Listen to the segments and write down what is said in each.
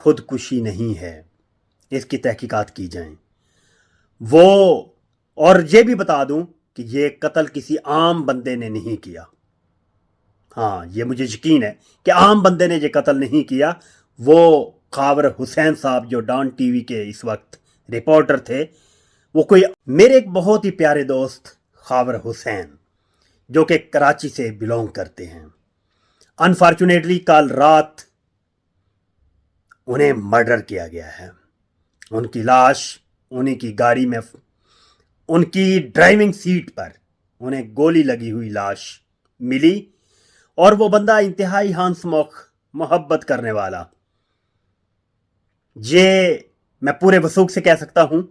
خودکشی نہیں ہے، اس کی تحقیقات کی جائیں۔ وہ اور یہ بھی بتا دوں کہ یہ قتل کسی عام بندے نے نہیں کیا۔ ہاں، یہ مجھے یقین ہے کہ عام بندے نے یہ قتل نہیں کیا۔ وہ خاور حسین صاحب جو ڈان ٹی وی کے اس وقت رپورٹر تھے، وہ کوئی میرے ایک بہت ہی پیارے دوست خاور حسین جو کہ کراچی سے بلونگ کرتے ہیں، انفارچونیٹلی کل رات انہیں مرڈر کیا گیا ہے۔ ان کی لاش انہیں کی گاڑی میں، ان کی ڈرائیونگ سیٹ پر انہیں گولی لگی ہوئی لاش ملی، اور وہ بندہ انتہائی ہنس مخ محبت کرنے والا۔ یہ میں پورے وثوق سے کہہ سکتا ہوں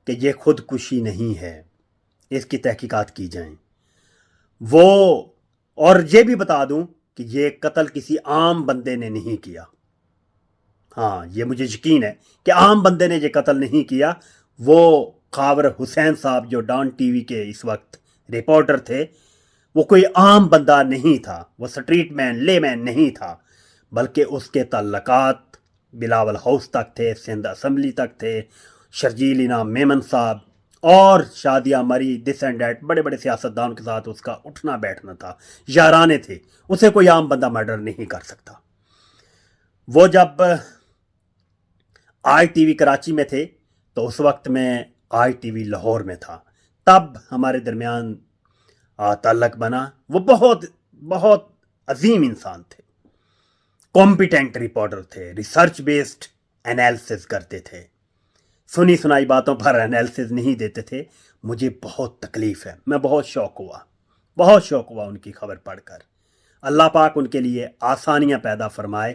کہ یہ خودکشی نہیں ہے، اس کی تحقیقات کی جائیں۔ وہ اور یہ بھی بتا دوں کہ یہ قتل کسی عام بندے نے نہیں کیا۔ ہاں، یہ مجھے یقین ہے کہ عام بندے نے یہ قتل نہیں کیا۔ وہ خاور حسین صاحب جو ڈان ٹی وی کے اس وقت رپورٹر تھے، وہ کوئی عام بندہ نہیں تھا، وہ سٹریٹ مین لے مین نہیں تھا، بلکہ اس کے تعلقات بلاول ہاؤس تک تھے، سندھ اسمبلی تک تھے، شرجیل انعام میمن صاحب اور شادیہ مری دس اینڈ دیٹ، بڑے بڑے سیاستدانوں کے ساتھ اس کا اٹھنا بیٹھنا تھا، یارانے تھے، اسے کوئی عام بندہ مرڈر نہیں کر سکتا۔ وہ جب آئی ٹی وی کراچی میں تھے تو اس وقت میں آئی ٹی وی لاہور میں تھا، تب ہمارے درمیان تعلق بنا۔ وہ بہت بہت عظیم انسان تھے، کمپیٹنٹ رپورٹر تھے، ریسرچ بیسڈ انیلسز کرتے تھے، سنی سنائی باتوں پر انیلسز نہیں دیتے تھے۔ مجھے بہت تکلیف ہے، میں بہت شوق ہوا ان کی خبر پڑھ کر۔ اللہ پاک ان کے لیے آسانیاں پیدا فرمائے۔